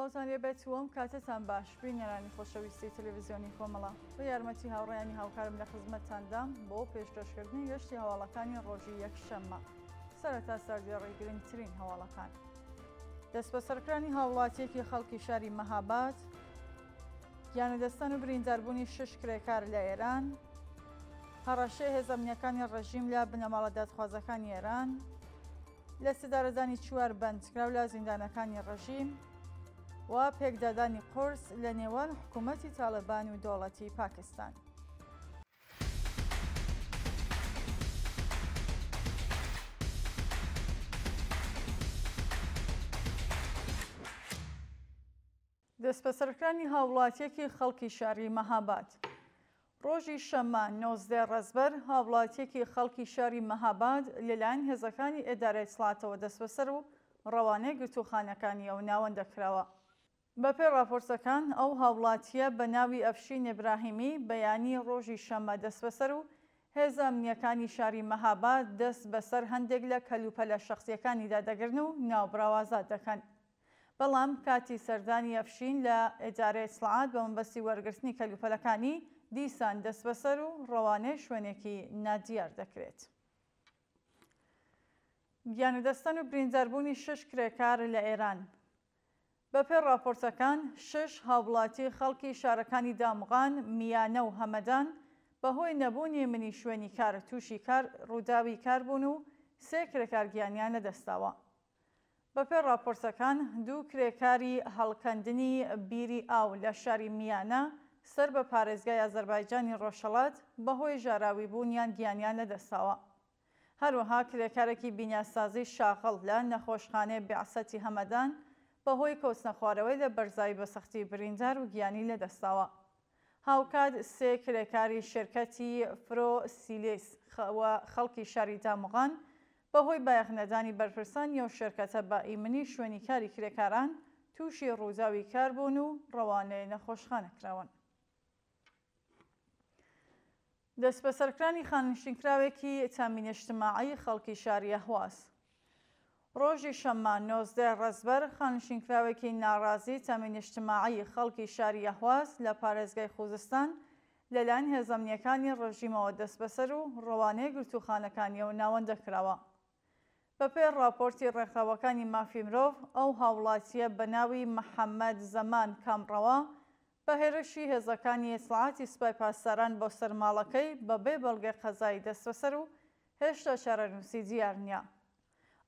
سڵاتان لێبێت وەم کاتتان باش بینەرانی خۆشەویستی تەلەڤیزیۆنی کۆمەڵە بە یارمەتی هاوڕێیانی هاوکارم لە خزمەتتاندام بۆ پێشکەشکردنی گەشتی هەواڵەکانی ڕۆژی یەکشەممە. سەرەتا سەردێڕی گرنگترین هەواڵەکان. دەست بە سەرکرانی هاوڵاتیەکی خەڵکی شاری مەهاباد، گیانەدەستان و برینداربوونی 6 کرێکار لە ئێران، هەڕەشەی هێزەمنیەکانی ڕەژیم لە بنەماڵە دادخوازەکانی ئێران، لە سدارەدانی 4 بەندکراو لە زیندانەکانی ڕەژیم و پێکدادانی قورس لە نێوان حکوومەتی تاالبان و دەوڵەتی پاکستان. دەست بە سەرکرانی هاوڵاتیەکی خەڵکی شاری مەهاباد. ڕۆژی شەممە 19 ڕەزبەر هاوڵاتیەکی خەڵکی شاری مەهاباد لەلایەن هێزەکانی ئێدارەی دەسەڵاتەوە دەست بەسەر و ڕەوانەی گرتوخانەکانی ئەو ناوەندەکراوە. بەپێ راپۆرتەکان ئەو هاوڵاتیە بە ناوی ئەفشین ئیبراهیمی بەیانی ڕۆژی شەممە دەست بەسەر و هێزە ئەمنیەکانی شاری مەهاباد دەست بەسەر هەندێک لە کەلوپەلە شەخسیەکانیدا دەگرن و ناوبراوازات دەکەن. بەڵام کاتی سەردانی ئەفشین لە ئێدارەی دەسەڵات بە مەبەستی وەرگرتنی کەلوپەلەکانی دیسان دەست بەسەر و ڕەوانەی شوێنێکی نادیار دەکرێت. گیانەدەستان و برینداربوونی 6 کرێکار لە ئێران. بەپێ راپۆرتەکان 6 هاوڵاتی خەڵکی شارەکانی دامغان، میانە و هەمەدان بەهۆی نەبوونی منی شوێنی کار تووشی کار ڕووداوی کار بوون و 3 کرێکار گیانیان لەدەستاوە. بەپێ راپۆرتەکان 2 کرێکاری هەڵکەندنی بیری ئاو لە شاری میانە سەر بە پارێزگای ئازەربایجانی ڕۆژهەڵات بەهۆی ژاراوی بوونیان گیانیان لەدەستاوە. هەروەها کرێکارێکی بینیاسازی شاغڵ لە نەخۆشخانەی بێعسەتی هەمەدان بەهۆی کۆچنە خوارەوەی لە بەرزایی بەسەختی بریندار و گیانی لەدەستاوە. هاوکات 3 کرێکاری شرکەتی فرۆسیلیس خەڵکی شاری دامغان بەهۆی بایەخنەدانی بەرپرسانی ئەو شێرکەتە بە ئیمنی شوێنی کاری کرێکاران تووشی ڕووداوی کار بوون و ڕەوانەی نەخۆشخانەکراون. دەست بە سەرکرانی خانشینکراوێکی تامینی اجتماعی خەڵکی شاری ئەهواز. ڕۆژی شەممە 19 ڕەزبەر خانشینکراوێکی ناڕازی تامینی اجتماعی خەڵکی شاری ئەهواز لە پارێزگای خوزستان لەلایەن هێزەمنیەکانی ڕژیمەوە دەست بەسەر و ڕەوانەی گرتوخانەکانی ئەو ناوەندەکراوە. بەپێ راپۆرتی ڕێکخراوەکانی مافی مرۆڤ ئەو هاوڵاتیە بە ناوی محەممەد زەمان کامڕەوە بە هێرشی هێزەکانی دەسەڵاتی سوپای پاسداران بۆ سەرماڵەکەی بەبێ بەڵگەی قەزایی دەست بەسەر و هێشتا چارەنووسی دیار نییە.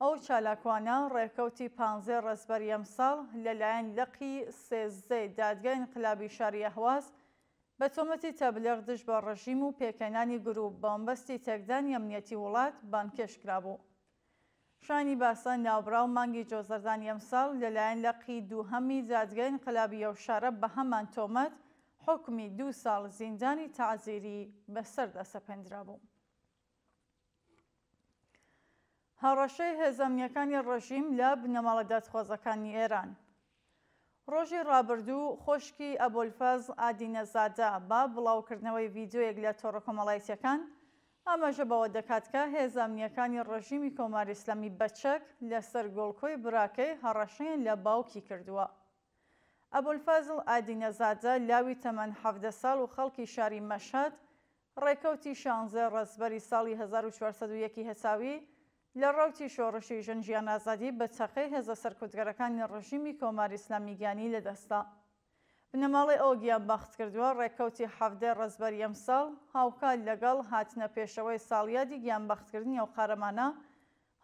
ئەو چالاکوانە ڕێکەوتی 15 ڕەزبەری ئەمساڵ لەلایەن لەقی سێزدەی دادگای انقلابی شاری ئەهواز بە تۆمەتی تەبلیغ دژ بە ڕەژیم و پێکەنانی گروپ بە مەبەستی تێکدانی ئەمنیەتی وڵات بانکێش کرابوو. شانی باسە ناوبراو مانگی جۆزەردانی ئەمساڵ لەلایەن لەقی دووهەمی دادگای انقلابی ئەو شارە بە هەمان تۆمەت حکمی 2 ساڵ زیندانی تەعزیری بەسەردا سەپێنرابوو. هەڕەشەی هێزەمنیەکانی ڕەژیم لە بنەماڵە دادخوازەکانی ئێران. ڕۆژی ڕابردوو خۆشکی ئەبوولفەزڵ ئادینەزادە با بڵاوکردنەوەی ڤیدیۆیەک لە تۆڕە کۆمەڵایەتیەکان ئەمەژە بەوە دەکات کە هێزەمنیەکانی ڕەژیمی کۆماری ئیسلامی بەچەک لەسەر گۆڵکۆی براکەی هەڕەشەیان لە باوکی کردووە. ئەبوولفەزڵ ئادینەزادە لاوی تەمەن 17 ساڵ و خەڵکی شاری مەشهەد ڕێکەوتی 16 ڕەزبەری ساڵی 1401 هەساوی لە ڕەوتی شۆڕشی ژەنجیان ئازادی بە چەقەی هێزە سەرکوتگەرەکانی ڕژیمی کۆماری ئیسلامی گیانی لەدەستا. بنەماڵی ئەو گیانبەخت کردووە ڕێکەوتی 17 ڕەزبەری ئەمساڵ هاوکات لەگەڵ هاتنە پێشەوەی ساڵیادی گیانبەختکردنی ئەو قارەمانە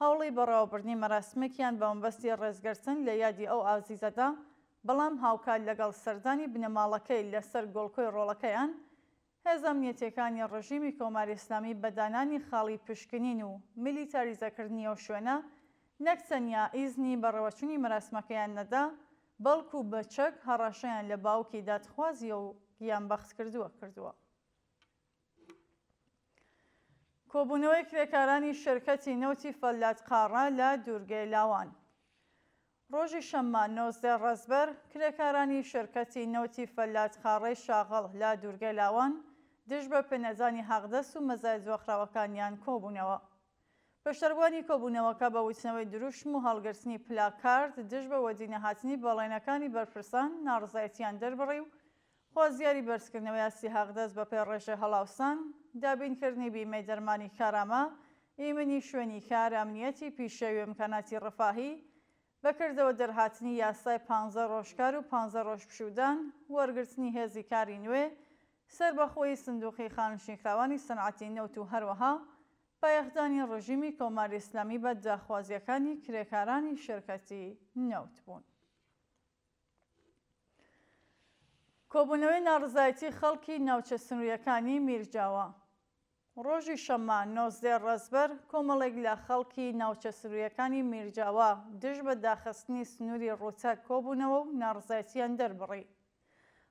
هەوڵی بەڕێوەبردنی مەراسمێکیان بە مەبەستی ڕێزگرتن لە یادی ئەو ئازیزەدا، بەڵام هاوکات لەگەڵ سەردانی بنەماڵەکەی لەسەر گۆڵکۆی ڕۆڵەکەیان هێزە ئەمنیەتیەکانی ڕژیمی کۆماری ئیسلامی بەدانانی خاڵی پشکنین و میلیتاریزەکردنی ئەو شوێنە نەک تەنیا ئیزنی بەڕێوەچوونی مەراسمەکەیان نەدا، بەڵکو بەچەک هەڕەشەیان لە باوکی دادخوازیە و گیانبەخت کردووە. کۆبوونەوەی کرێکارانی شەرکەتی نەوتی فەلاتقاڕە لە دوورگەی لاوان. ڕۆژی شەممە 19 ڕەزبەر کرێکارانی شەرکەتی نەوتی فەلاتقاڕەی شاغڵ لە دوورگەی لاوان دژ بە پێنەزانی حەقدەست و مەزای زۆخراوەکانیان کۆبوونەوە. بەشداربوانی کۆبوونەوەکە بە وتنەوەی دروشم و هەڵگرتنی پلاکارد دژ بە وەدینەهاتنی بەڵێنەکانی بەرپرسان ناڕزایەتیان دەربڕی و خوازیاری بەرزکردنەوەی یاسی حەقدەست بە پێ ڕێژەی هەڵاوسان، دابینکردنی بیمەی دەرمانی کارامە، ئیمنی شوێنی کار، ئەمنیەتی پیشەوی ئیمکاناتی ڕەفاهی، بەکردەوە دەرهاتنی یاسای 15 ڕۆژکار و 15 ڕۆژ پشودان، وەرگرتنی هێزی کاری نوێ، سەربەخۆی سندوقی خانشینکراوانی سەنعەتی نەوت و هەروەها بایەخدانی ڕژیمی کۆماری ئیسلامی بە داخوازیەکانی کرێکارانی شێرکەتی نەوت بوون. کۆبوونەوەی ناڕزایەتی خەڵکی ناوچە سنووریەکانی میرجاوە. ڕۆژی شەممە 19 ڕەزبەر کۆمەڵێک لە خەڵکی ناوچە سنووریەکانی میرجاوە دژ بە داخستنی سنووری ڕووچەک کۆبوونەوە و ناڕزایەتیان دەربڕی.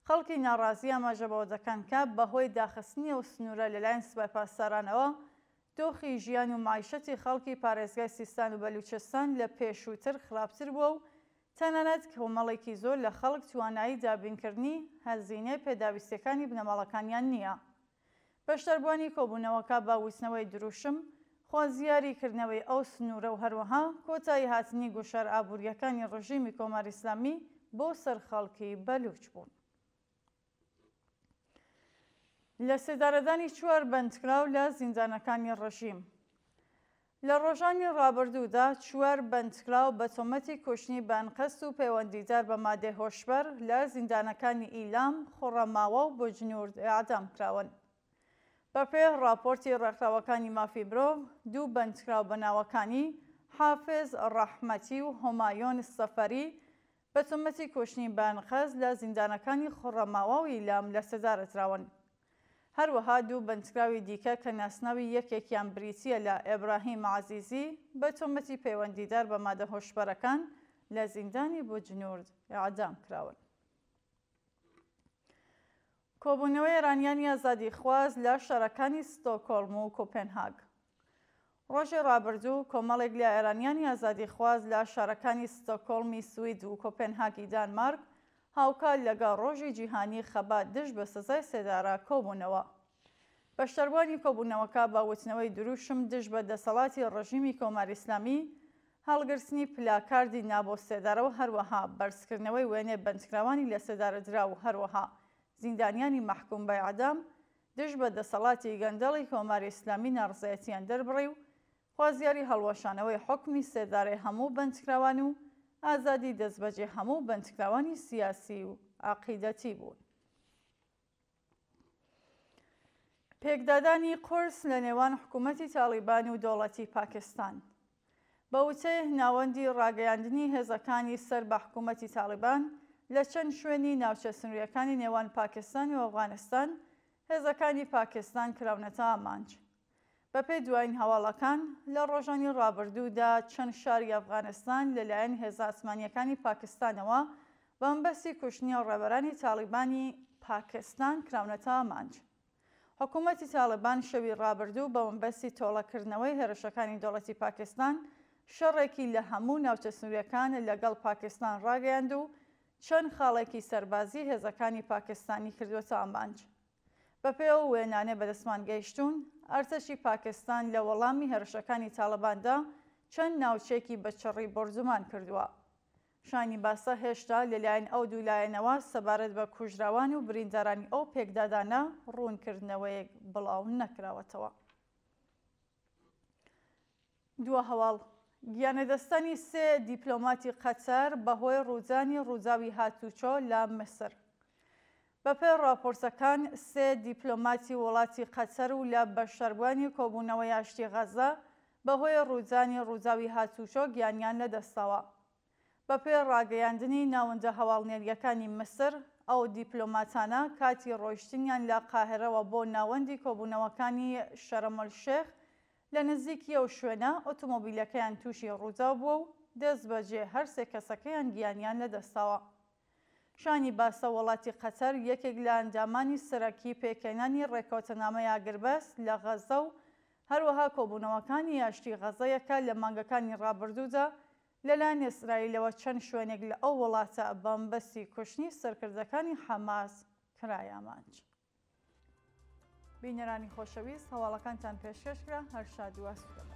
خەڵکی ناڕازی ئاماژە بەوە دەکەن کە بەهۆی داخستنی ئەو سنوورە لەلایەن سوپای پاسدارانەوە دۆخی ژیان و معیشەتی خەڵکی پارێزگای سیستان و بەلوچستان لە پێشووتر خراپتر بووە و تەنانەت کۆمەڵێکی زۆر لە خەڵک توانایی دابینکردنی هەزینەی پێداویستیەکانی بنەماڵەکانیان نییە. بەشداربوانی کۆبوونەوەکە بە وتنەوەی دروشم خوازیاریکردنەوەی ئەو سنوورە و هەروەها کۆتایی هاتنی گوشار ئابوووریەکانی ڕژیمی کۆماری ئیسلامی بۆ سەر خەڵکی بەلوچ بوون. لە سێدارەدانی 4 بەندکراو لە زیندانەکانی ڕژیم. لە ڕۆژانی ڕابردوودا 4 بەندکراو بە تۆمەتی کوشتنی بانقەست و پەیوەندیدار بە مادەی هۆشبەر لە زیندانەکانی ئیلام، خوڕەماوە و بوجنورد ئاعدام کراون. بەپێ راپۆرتی ڕێکخراوەکانی مافی مرۆڤ، 2 بەندکراو بەناوەکانی حافز ڕەحمەتی و هۆمایۆن سەفەری بە تۆمەتی کوشتنی بانقەست لە زیندانەکانی خوڕەماوە و ئیلام لە سەدارەدراون. هەروەها 2 بەندکراوی دیکە کە ناسناوی یەکێکیان بریتیە لە ئێبراهیم عەزیزی بە تۆمەتی پەیوەندیدار بە مادە هۆشبەرەکان لە زیندانی بوجنورد ئاعدام کراون. کۆبوونەوەی ئێرانیانی ئازادیخواز لە شارەکانی ستۆکۆڵم و کۆپێنهاگ. ڕۆژی ڕابردوو کۆمەڵێک لە ئێرانیانی ئازادیخواز لە شارەکانی ستۆکۆڵمی سوید و کۆپێنهاگی دانمارک هاوکار لەگەڵ ڕۆژی جیهانی خەبات دژ بە سزای سێدارە کۆبوونەوە. بەشداربوانی کۆبوونەوەکە بە وتنەوەی دروشم دژ بە دەسەڵاتی ڕژیمی کۆماری ئیسلامی، هەڵگرتنی پلاکاردی نابۆ سێدارە و هەروەها بەرزکردنەوەی وێنێ بەندکراوانی لە سێدارەدرا و هەروەها زیندانیانی مەحکوم بە ئیعدام دژ بە دەسەڵاتی گەندەڵی کۆماری ئیسلامی ناڕزایەتیان دەربڕی و خوازیاری هەڵوەشانەوەی حوکمی سێدارەی هەموو بەندکراوان و ئازادی دەستبەجێ هەموو بەندکراوانی سیاسی و عەقیدەتی بوون. پێکدادانی قورس لە نێوان حکوومەتی تاڵیبان و دەوڵەتی پاکستان. بە وتەی ناوەندی ڕاگەیاندنی هێزەکانی سەر بە حکوومەتی تاڵیبان لە چەند شوێنی ناوچە سنووریەکانی نێوان پاکستان و ئەفغانستان، هێزەکانی پاکستان کراونەتە ئامانج. بەپێی دوایین هەواڵەکان لە ڕۆژانی ڕابردوودا چەند شاری ئەفغانستان لەلایەن هێزە ئاسمانیەکانی پاکستانەوە بە مەبەستی کوشتنی ڕێبەرانی تاڵیبانی پاکستان کراونەتە ئامانج. حکوومەتی تاڵیبان شەوی ڕابردوو بە مەبەستی تۆڵەکردنەوەی هێرشەکانی دەوڵەتی پاکستان شەڕێکی لە هەموو ناوچە سنووریەکان لەگەڵ پاکستان ڕاگەیاند و چەند خاڵێکی سەربازی هێزەکانی پاکستانی کردووەتە ئامانج. بەپێی ئەو وێنانێ بەدەستمان گەیشتوون، ئەرتەشی پاکستان لە وەڵامی هێرشەکانی تاڵیباندا چەند ناوچەیەکی بەچڕی بۆرزومان کردووە. شانی باسە هێشتا لەلایەن ئەو دوو لایەنەوە سەبارەت بە کوژراوان و بریندارانی ئەو پێکدادانە ڕوونکردنەوەیەک بڵاو نەکراوەتەوە. دووە هەواڵ گیانەدەستانی 3 دیپلۆماتی قەتەر بەهۆی ڕوودانی ڕووداوی هاتوچۆ لە مسر. بەپێی راپۆرتەکان 3 دیپلۆماتی وڵاتی قەتەر و لە بەشداربوانی کۆبوونەوەی ئاشتی غەزە بەهۆی ڕوودانی ڕووداوی هاتوچۆ گیانیان لەدەستەوە. بەپێی ڕاگەیاندنی ناوەندە هەواڵنێریەکانی مسر، ئەو دیپلۆماتانە کاتی ڕۆیشتنیان لە قاهرەوە بۆ ناوەندی کۆبوونەوەکانی شەرەمەل-شێخ لە نزیکی ئەو شوێنە ئۆتۆمۆبیلەکەیان تووشی ڕووداو بووە و دەستبەجێ هەر 3 کەسەکەیان گیانیان لەدەستاوە. شانی باسە وڵاتی قەتەر یەکێک لە ئەندامانی سەرەکی پێکهێنانی ڕێکەوتنامەی ئاگربەست لە غەزە و هەروەها کۆبوونەوەکانی ئاشتی غەزەیەکە لە مانگەکانی ڕابردوودا لەلایەن ئیسرائیلەوە چەند شوێنێک لە ئەو وڵاتە بە مەبەستی کوشتنی سەرکردەکانی حەماس کرایە ئامانج. بینەرانی خۆشەویست، هەواڵەکانتان پێشکەشکرا، هەر شاد و ئاسوودەبن.